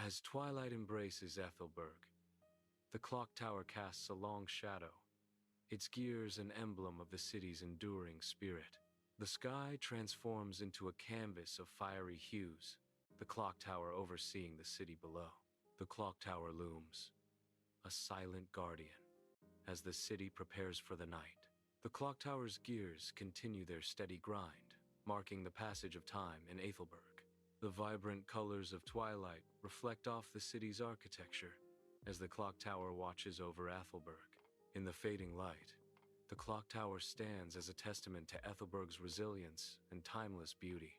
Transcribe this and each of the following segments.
As twilight embraces Aethelburg, the clock tower casts a long shadow, its gears an emblem of the city's enduring spirit. The sky transforms into a canvas of fiery hues, the clock tower overseeing the city below. The clock tower looms, a silent guardian, as the city prepares for the night. The clock tower's gears continue their steady grind, marking the passage of time in Aethelburg. The vibrant colors of twilight reflect off the city's architecture as the clock tower watches over Aethelburg. In the fading light, the clock tower stands as a testament to Aethelburg's resilience and timeless beauty.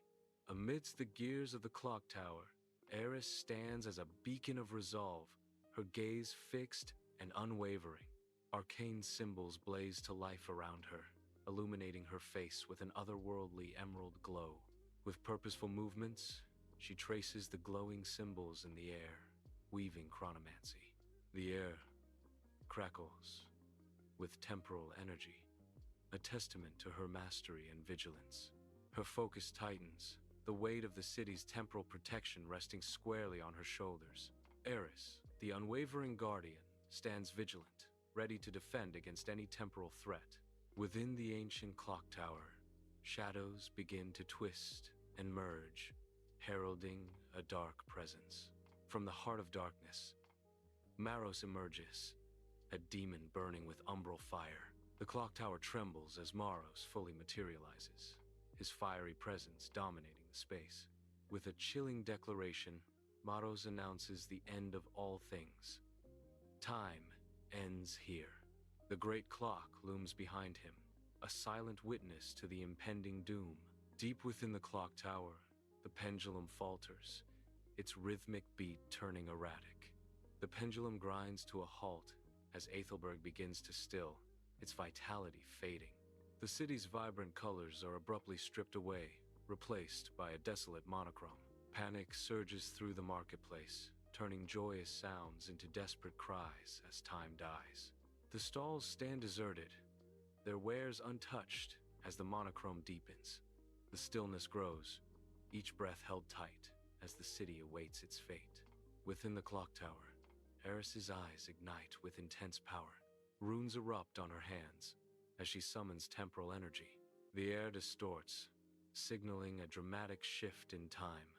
Amidst the gears of the clock tower, Aerys stands as a beacon of resolve, her gaze fixed and unwavering. Arcane symbols blaze to life around her, illuminating her face with an otherworldly emerald glow. With purposeful movements, she traces the glowing symbols in the air, weaving chronomancy. The air crackles with temporal energy, a testament to her mastery and vigilance. Her focus tightens, the weight of the city's temporal protection resting squarely on her shoulders. Aerys, the unwavering guardian, stands vigilant, ready to defend against any temporal threat. Within the ancient clock tower, shadows begin to twist and merge, heralding a dark presence. From the heart of darkness, Maros emerges, a demon burning with umbral fire. The clock tower trembles as Maros fully materializes, his fiery presence dominating the space. With a chilling declaration, Maros announces the end of all things. Time ends here. The great clock looms behind him, a silent witness to the impending doom. Deep within the clock tower, the pendulum falters, its rhythmic beat turning erratic. The pendulum grinds to a halt as Aethelburg begins to still, its vitality fading. The city's vibrant colors are abruptly stripped away, replaced by a desolate monochrome. Panic surges through the marketplace, turning joyous sounds into desperate cries as time dies. The stalls stand deserted, their wares untouched as the monochrome deepens. The stillness grows, each breath held tight as the city awaits its fate. Within the clock tower, Aerys' eyes ignite with intense power. Runes erupt on her hands as she summons temporal energy. The air distorts, signaling a dramatic shift in time.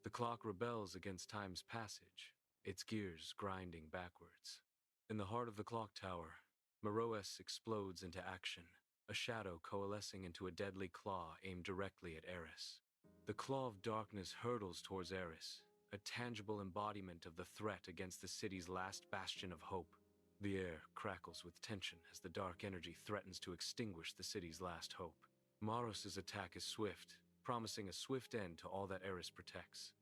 The clock rebels against time's passage, its gears grinding backwards. In the heart of the clock tower, Maros explodes into action, a shadow coalescing into a deadly claw aimed directly at Aerys. The claw of darkness hurtles towards Aerys, a tangible embodiment of the threat against the city's last bastion of hope. The air crackles with tension as the dark energy threatens to extinguish the city's last hope. Maros' attack is swift, promising a swift end to all that Aerys protects.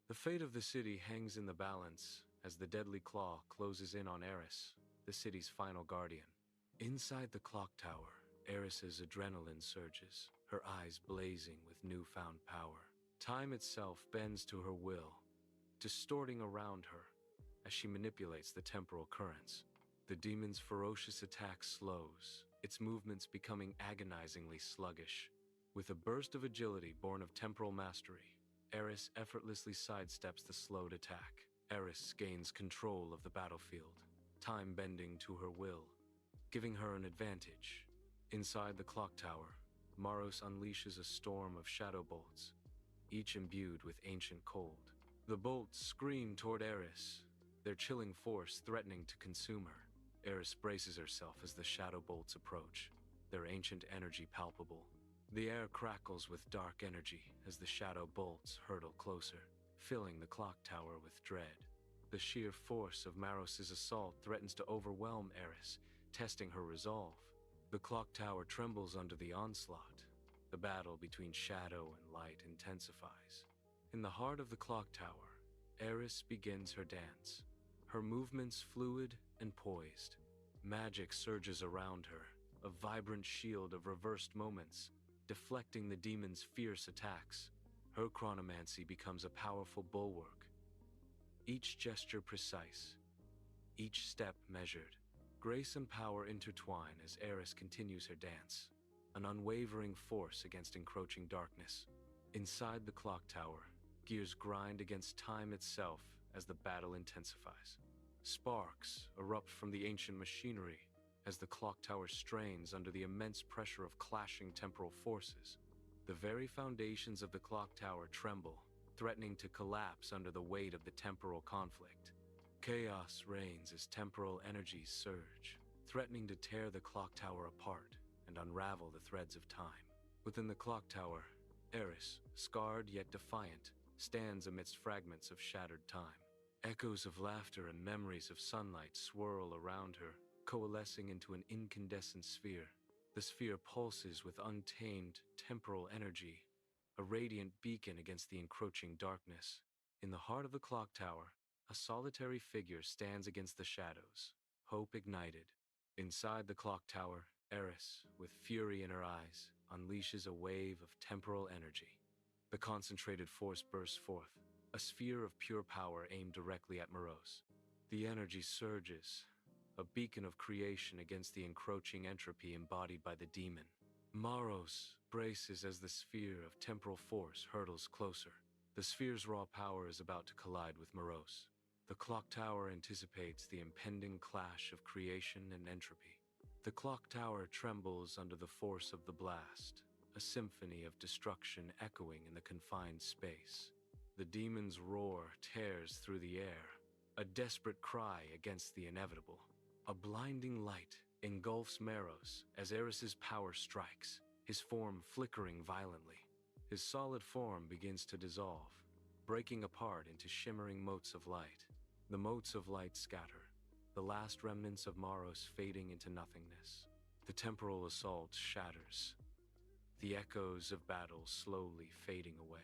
The fate of the city hangs in the balance as the deadly claw closes in on Aerys, the city's final guardian. Inside the clock tower, Aerys' adrenaline surges, her eyes blazing with newfound power. Time itself bends to her will, distorting around her as she manipulates the temporal currents. The demon's ferocious attack slows, its movements becoming agonizingly sluggish. With a burst of agility born of temporal mastery, Aerys effortlessly sidesteps the slowed attack. Aerys gains control of the battlefield, time bending to her will, giving her an advantage. Inside the clock tower, Maros unleashes a storm of shadow bolts, each imbued with ancient cold. The bolts scream toward Aerys, their chilling force threatening to consume her. Aerys braces herself as the shadow bolts approach, their ancient energy palpable. The air crackles with dark energy as the shadow bolts hurtle closer, filling the clock tower with dread. The sheer force of Maros' assault threatens to overwhelm Aerys, testing her resolve. The clock tower trembles under the onslaught. The battle between shadow and light intensifies. In the heart of the clock tower, Aerys begins her dance, her movements fluid and poised. Magic surges around her, a vibrant shield of reversed moments, deflecting the demon's fierce attacks. Her chronomancy becomes a powerful bulwark, each gesture precise, each step measured. Grace and power intertwine as Aerys continues her dance, an unwavering force against encroaching darkness. Inside the clock tower, gears grind against time itself as the battle intensifies. Sparks erupt from the ancient machinery as the clock tower strains under the immense pressure of clashing temporal forces. The very foundations of the clock tower tremble, threatening to collapse under the weight of the temporal conflict. Chaos reigns as temporal energies surge, threatening to tear the clock tower apart and unravel the threads of time. Within the clock tower, Aerys, scarred yet defiant, stands amidst fragments of shattered time. Echoes of laughter and memories of sunlight swirl around her, coalescing into an incandescent sphere. The sphere pulses with untamed temporal energy, a radiant beacon against the encroaching darkness. In the heart of the clock tower, a solitary figure stands against the shadows, hope ignited. Inside the clock tower, Aerys, with fury in her eyes, unleashes a wave of temporal energy. The concentrated force bursts forth, a sphere of pure power aimed directly at Maros. The energy surges, a beacon of creation against the encroaching entropy embodied by the demon. Maros braces as the sphere of temporal force hurtles closer. The sphere's raw power is about to collide with Maros. The clock tower anticipates the impending clash of creation and entropy. The clock tower trembles under the force of the blast, a symphony of destruction echoing in the confined space. The demon's roar tears through the air, a desperate cry against the inevitable. A blinding light engulfs Maros as Aerys' power strikes, his form flickering violently. His solid form begins to dissolve, breaking apart into shimmering motes of light. The motes of light scatter, the last remnants of Maros fading into nothingness. The temporal assault shatters, the echoes of battle slowly fading away.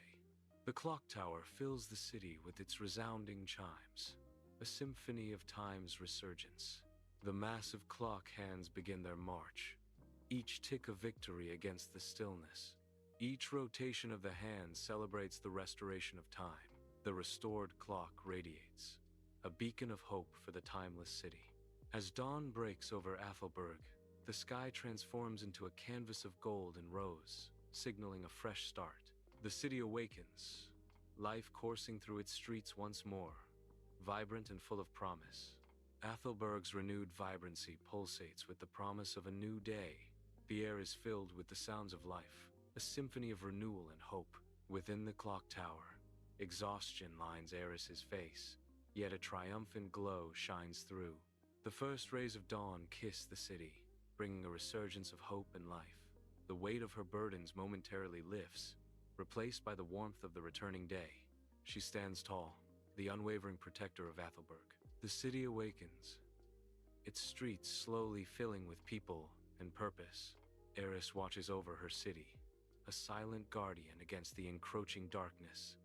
The clock tower fills the city with its resounding chimes, a symphony of time's resurgence. The massive clock hands begin their march, each tick a victory against the stillness. Each rotation of the hands celebrates the restoration of time. The restored clock radiates, a beacon of hope for the timeless city. As dawn breaks over Aethelburg, the sky transforms into a canvas of gold and rose, signaling a fresh start. The city awakens, life coursing through its streets once more, vibrant and full of promise. Aethelburg's renewed vibrancy pulsates with the promise of a new day. The air is filled with the sounds of life, a symphony of renewal and hope. Within the clock tower, exhaustion lines Aerys' face, yet a triumphant glow shines through. The first rays of dawn kiss the city, bringing a resurgence of hope and life. The weight of her burdens momentarily lifts, replaced by the warmth of the returning day. She stands tall, the unwavering protector of Aethelburg. The city awakens, its streets slowly filling with people and purpose. Aerys watches over her city, a silent guardian against the encroaching darkness.